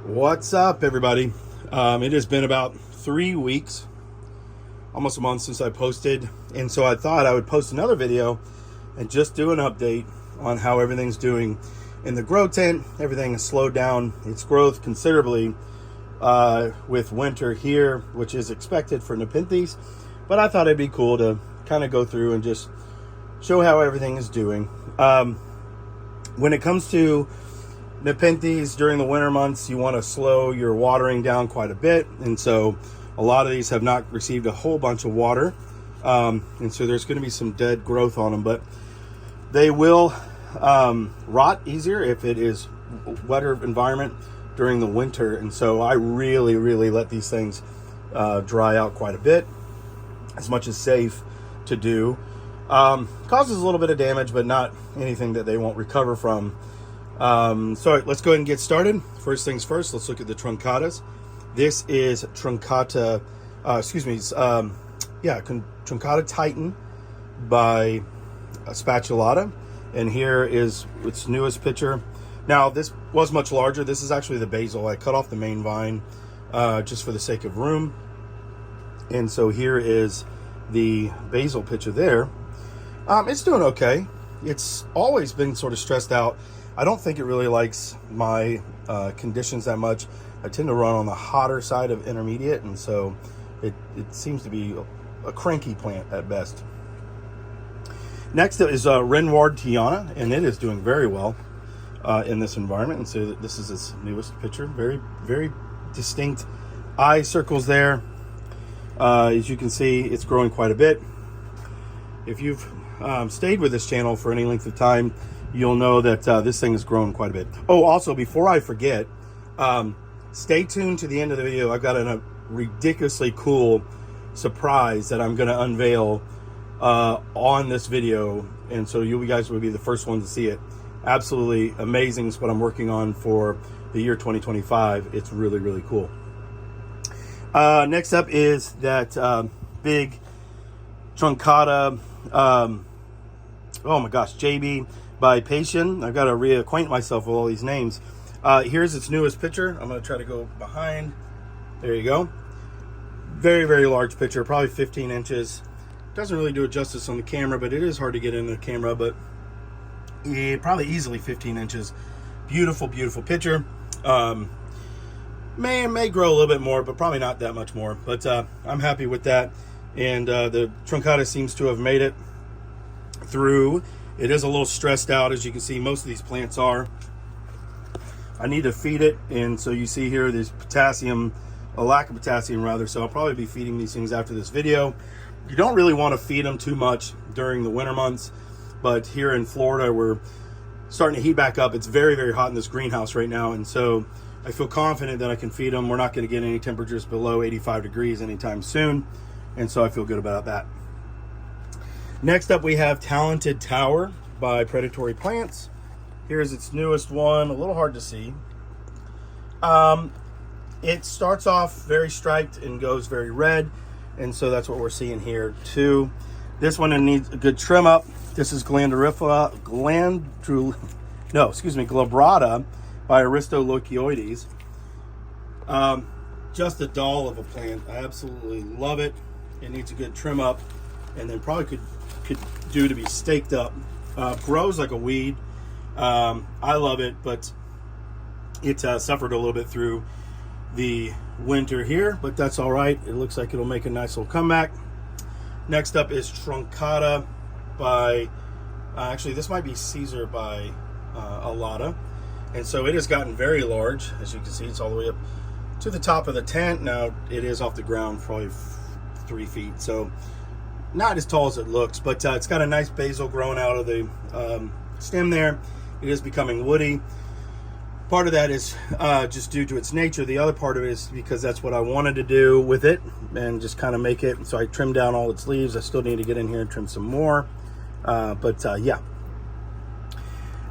What's up, everybody? It has been about 3 weeks, almost a month since I posted, and so I thought I would post another video and just do an update on how everything's doing in the grow tent. Everything has slowed down its growth considerably with winter here, which is expected for Nepenthes, but I thought it'd be cool to kind of go through and just show how everything is doing. When it comes to Nepenthes during the winter months, you want to slow your watering down quite a bit, and so a lot of these have not received a whole bunch of water, and so there's going to be some dead growth on them, but they will rot easier if it is wetter environment during the winter. And so I really let these things dry out quite a bit, as much as safe to do. Causes a little bit of damage, but not anything that they won't recover from. So let's go ahead and get started. First things first, let's look at the truncatas. This is truncata, truncata Titan by Spatulata. And here is its newest picture. Now, this was much larger. This is actually the basal. I cut off the main vine just for the sake of room. And so here is the basal picture there. It's doing okay. It's always been sort of stressed out. I don't think it really likes my conditions that much. I tend to run on the hotter side of intermediate, and so it seems to be a cranky plant at best. Next is Renward Tiana, and it is doing very well in this environment. And so this is its newest picture. Very distinct eye circles there. As you can see, it's growing quite a bit. If you've stayed with this channel for any length of time, you'll know that this thing has grown quite a bit. Oh, also, before I forget, stay tuned to the end of the video. I've got a ridiculously cool surprise that I'm going to unveil on this video, and so you guys will be the first ones to see it. Absolutely amazing. It's what I'm working on for the year 2025. It's really cool. Next up is that big truncata, oh my gosh, JB by Patian. I've got to reacquaint myself with all these names. Here's its newest picture. I'm going to try to go behind. There you go. Very large picture, probably 15 inches. Doesn't really do it justice on the camera, but it is hard to get into the camera, but probably easily 15 inches. Beautiful picture. May grow a little bit more, but probably not that much more. But I'm happy with that. And the truncata seems to have made it through. It is a little stressed out, as you can see. Most of these plants are. I need to feed it, and so you see here there's potassium, a lack of potassium rather, so I'll probably be feeding these things after this video. You don't really want to feed them too much during the winter months, but here in Florida we're starting to heat back up. It's very hot in this greenhouse right now, and so I feel confident that I can feed them. We're not going to get any temperatures below 85 degrees anytime soon, and so I feel good about that. Next up, we have Talented Tower by Predatory Plants. Here's its newest one, a little hard to see. It starts off very striped and goes very red, and so that's what we're seeing here too. This one needs a good trim up. This is glabrata by Aristolochioides. Just a doll of a plant. I absolutely love it. It needs a good trim up, and then probably could do to be staked up. Grows like a weed. I love it, but it suffered a little bit through the winter here, but that's all right. It looks like it'll make a nice little comeback. Next up is Truncata by actually this might be Caesar by Alata, and so it has gotten very large. As you can see, it's all the way up to the top of the tent. Now it is off the ground probably 3 feet, so not as tall as it looks, but it's got a nice basal growing out of the stem there. It is becoming woody. Part of that is just due to its nature. The other part of it is because that's what I wanted to do with it and just kind of make it. So I trimmed down all its leaves. I still need to get in here and trim some more. Yeah.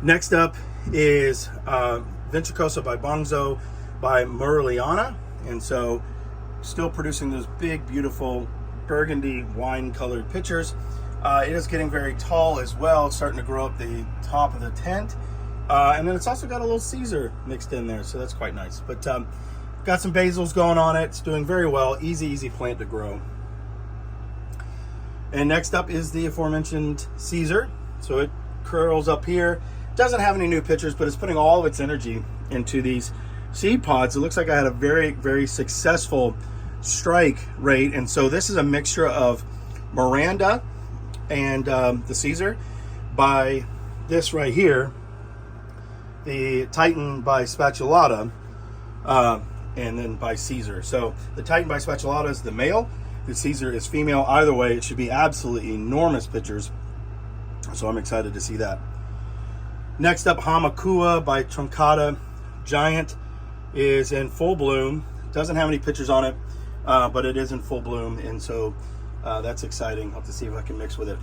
Next up is Ventosa by Bonzo by Muraliana. And so still producing those big, beautiful burgundy wine colored pictures. It is getting very tall as well. It's starting to grow up the top of the tent. And then it's also got a little Caesar mixed in there, so that's quite nice. But got some basils going on it. It's doing very well. Easy plant to grow. And next up is the aforementioned Caesar. So it curls up here. Doesn't have any new pitchers, but it's putting all of its energy into these seed pods. It looks like I had a very successful strike rate. And so this is a mixture of Miranda and the Caesar by this right here, the Titan by Spatulata, and then by Caesar. So the Titan by Spatulata is the male, the Caesar is female. Either way, it should be absolutely enormous pitchers. So I'm excited to see that. Next up, Hamakua by Truncata Giant is in full bloom. Doesn't have any pictures on it, but it is in full bloom, and so that's exciting. I'll have to see if I can mix with it.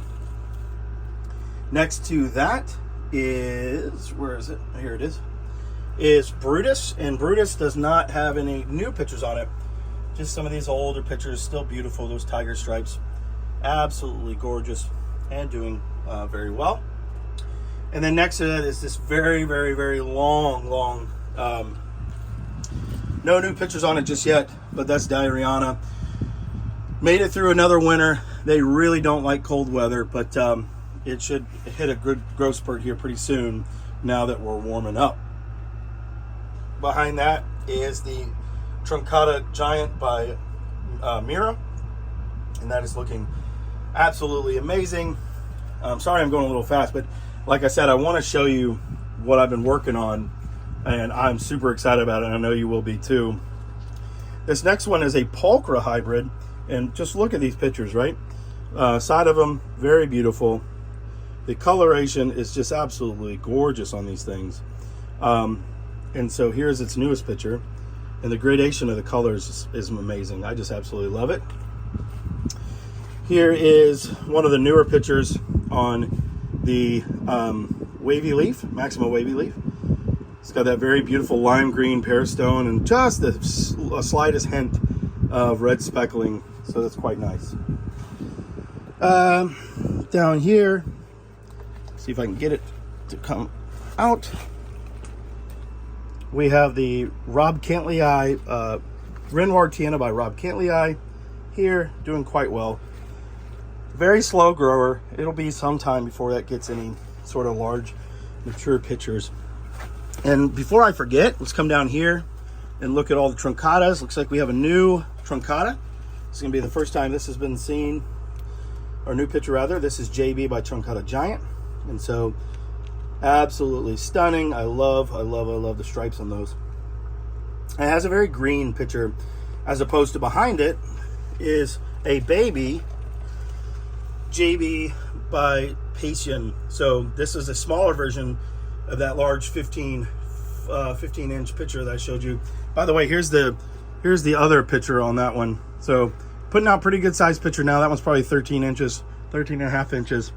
Next to that is, where is it? Here it is Brutus, and Brutus does not have any new pictures on it. Just some of these older pictures, still beautiful. Those tiger stripes, absolutely gorgeous and doing very well. And then next to that is this very long, no new pictures on it just yet, but that's Diariana. Made it through another winter. They really don't like cold weather, but it should hit a good growth spurt here pretty soon now that we're warming up. Behind that is the Truncata Giant by Mira, and that is looking absolutely amazing. I'm sorry I'm going a little fast, but like I said, I want to show you what I've been working on, and I'm super excited about it, and I know you will be too. This next one is a Pulchra hybrid, and just look at these pictures, right? Side of them, very beautiful. The coloration is just absolutely gorgeous on these things. And so here's its newest picture, and the gradation of the colors is amazing. I just absolutely love it. Here is one of the newer pictures on the wavy leaf, Maxima wavy leaf. It's got that very beautiful lime green peristome and just the slightest hint of red speckling, so that's quite nice. Down here, see if I can get it to come out. We have the Rob Cantley Renoir Tiana by Rob Cantley here, doing quite well. Very slow grower. It'll be some time before that gets any sort of large mature pitchers. And before I forget, let's come down here and look at all the truncatas. Looks like we have a new truncata. This is going to be the first time this has been seen, or new picture rather. This is JB by Truncata Giant, and so absolutely stunning. I love the stripes on those. It has a very green picture, as opposed to behind it is a baby JB by Patient. So this is a smaller version of that large 15 inch picture that I showed you. By the way, here's the other picture on that one. So putting out pretty good sized picture now. That one's probably 13 inches, 13 and a half inches.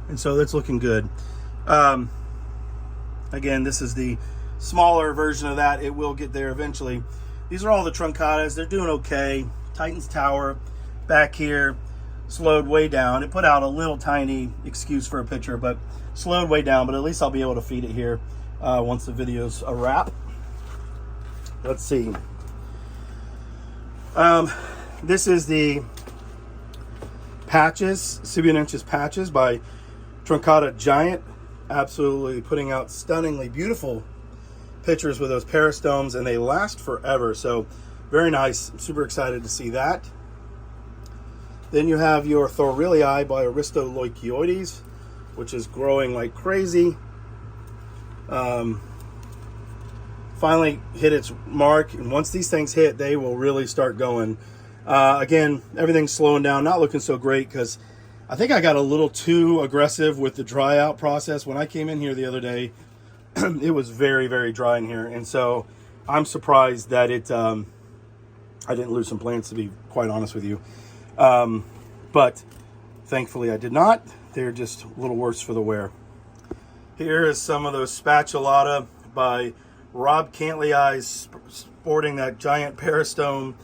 And so that's looking good. Again, this is the smaller version of that. It will get there eventually. These are all the truncatas. They're doing okay. Titan's Tower back here slowed way down. It put out a little tiny excuse for a picture, but slowed way down. But at least I'll be able to feed it here once the video's a wrap. Let's see. This is the patches, Sibianensis patches by Truncata Giant. Absolutely putting out stunningly beautiful pictures with those peristomes, and they last forever. So very nice. I'm super excited to see that. Then you have your Thorilii by Aristolochioides, which is growing like crazy. Finally hit its mark, and once these things hit, they will really start going. Again, everything's slowing down, not looking so great, because I think I got a little too aggressive with the dry out process. When I came in here the other day, it was very, very dry in here, and so I'm surprised that I didn't lose some plants, to be quite honest with you. But thankfully I did not. They're just a little worse for the wear. Here is some of those Spatulata by Rob Cantley, sporting that giant peristome.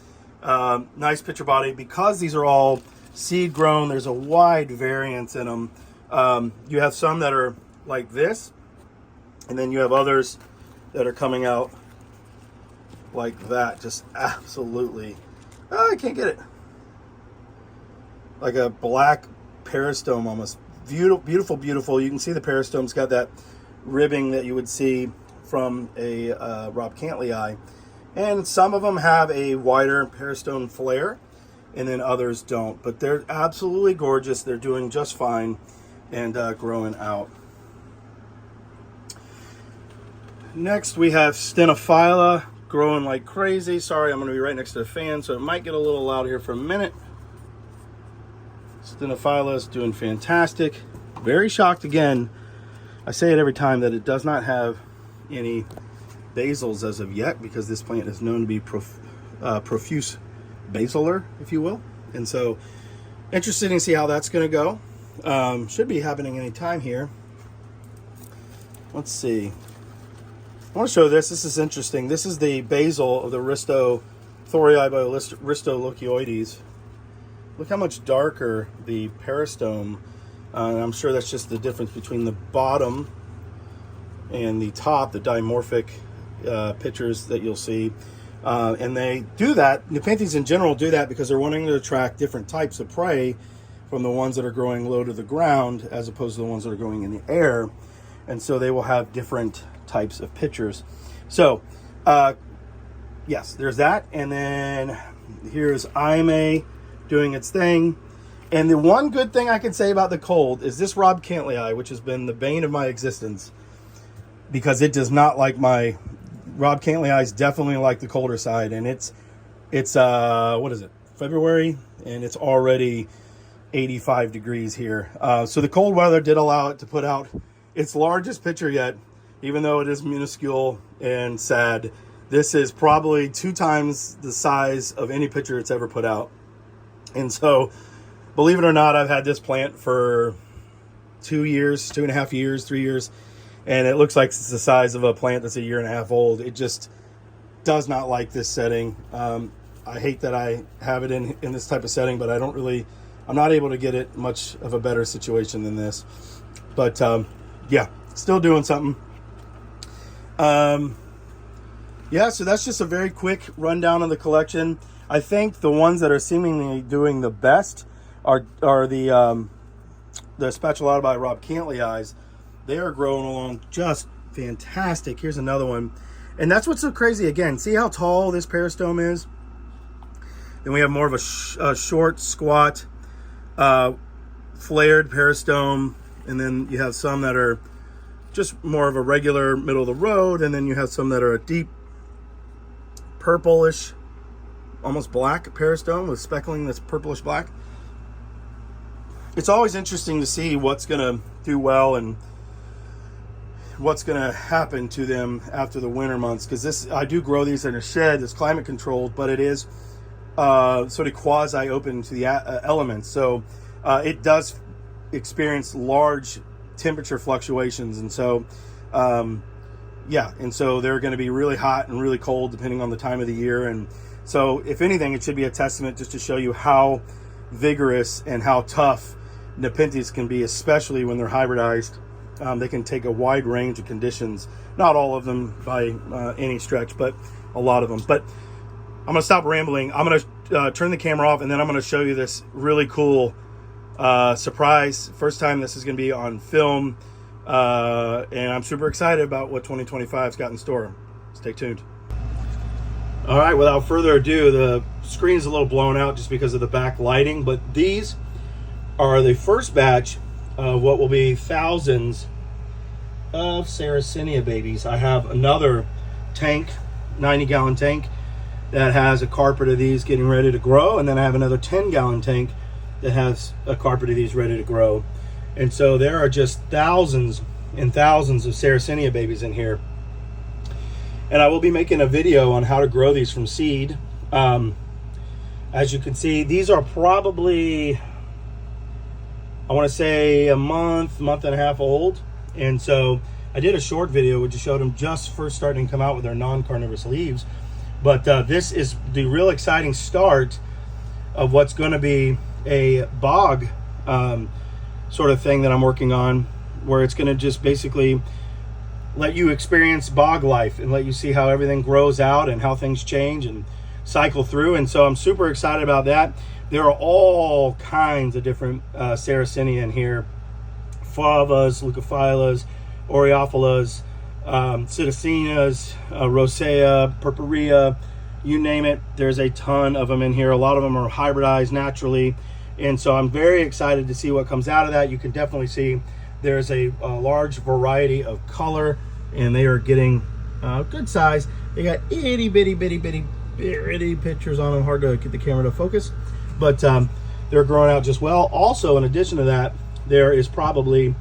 Nice picture body. Because these are all seed grown, there's a wide variance in them. You have some that are like this, And then you have others that are coming out like that, just absolutely, oh, I can't get it. Like a black peristome almost. Beautiful, beautiful, beautiful. You can see the peristome's got that ribbing that you would see from a Rob Cantley. And some of them have a wider peristome flare, and then others don't. But they're absolutely gorgeous. They're doing just fine and growing out. Next, we have Stenophylla growing like crazy. Sorry, I'm going to be right next to the fan, so it might get a little loud here for a minute. Stenophylla is doing fantastic. Very shocked again. I say it every time that it does not have any basals as of yet, because this plant is known to be profuse basilar, if you will. And so, interested to see how that's going to go. Should be happening any time here. Let's see. I want to show this. This is interesting. This is the basal of the Thorii Ristolochioides. Look how much darker the peristome. I'm sure that's just the difference between the bottom and the top, the dimorphic pictures that you'll see. And they do that, Nepenthes in general do that because they're wanting to attract different types of prey from the ones that are growing low to the ground as opposed to the ones that are growing in the air. And so they will have different types of pictures. So, yes, there's that. And then here's Ime doing its thing. And the one good thing I can say about the cold is this Rob Cantley, which has been the bane of my existence, because it does not like my Rob Cantley definitely like the colder side. And it's what is it, February, and it's already 85 degrees here. So the cold weather did allow it to put out its largest picture yet, even though it is minuscule and sad. This is probably 2 times the size of any picture it's ever put out. And so, believe it or not, I've had this plant for 2 years, 2.5 years, 3 years, and it looks like it's the size of a plant that's 1.5 years old. It just does not like this setting. I hate that I have it in this type of setting, but I'm not able to get it much of a better situation than this. But yeah, still doing something. Yeah, so that's just a very quick rundown of the collection. I think the ones that are seemingly doing the best are the Spatulata by Rob Cantley. They are growing along just fantastic. Here's another one. And that's what's so crazy. Again, see how tall this peristome is? Then we have more of a short, squat, flared peristome. And then you have some that are just more of a regular middle of the road. And then you have some that are a deep purplish, almost black peristome with speckling that's purplish black. It's always interesting to see what's going to do well and what's going to happen to them after the winter months, because I do grow these in a shed that's climate controlled, but it is sort of quasi open to the elements, so it does experience large temperature fluctuations. And so yeah, and so they're going to be really hot and really cold depending on the time of the year. And so if anything, it should be a testament just to show you how vigorous and how tough Nepenthes can be, especially when they're hybridized. They can take a wide range of conditions, not all of them by any stretch, but a lot of them. But I'm going to stop rambling. I'm going to turn the camera off, and then I'm going to show you this really cool surprise. First time this is going to be on film, and I'm super excited about what 2025's got in store. Stay tuned. All right, without further ado, the screen's a little blown out just because of the back lighting, but these are the first batch of what will be thousands of Sarracenia babies. I have another tank, 90-gallon tank, that has a carpet of these getting ready to grow, and then I have another 10-gallon tank that has a carpet of these ready to grow. And so there are just thousands and thousands of Sarracenia babies in here. And I will be making a video on how to grow these from seed. As you can see, these are probably, I want to say, a month and a half old. And so I did a short video which showed them just first starting to come out with their non-carnivorous leaves. But this is the real exciting start of what's going to be a bog sort of thing that I'm working on, where it's going to just basically let you experience bog life and let you see how everything grows out and how things change and cycle through. And so I'm super excited about that. There are all kinds of different Sarracenia in here. Favas, leucophylas, oreophilas, psittacenas, rosea, purpurea, you name it. There's a ton of them in here. A lot of them are hybridized naturally. And so I'm very excited to see what comes out of that. You can definitely see there's a large variety of color, and they are getting good size. They got itty bitty pictures on them. Hard to get the camera to focus, but they're growing out just well. Also, in addition to that, there is probably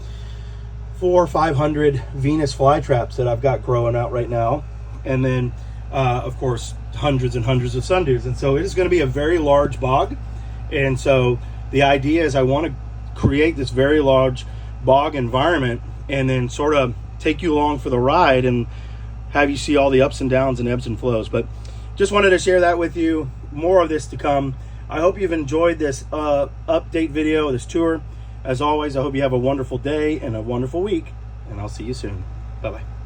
400 or 500 Venus flytraps that I've got growing out right now. And then, of course, hundreds and hundreds of sundews. And so it is going to be a very large bog. And so the idea is I want to create this very large bog environment and then sort of take you along for the ride and have you see all the ups and downs and ebbs and flows. But just wanted to share that with you. More of this to come. I hope you've enjoyed this update video, this tour. As always, I hope you have a wonderful day and a wonderful week, and I'll see you soon. Bye-bye.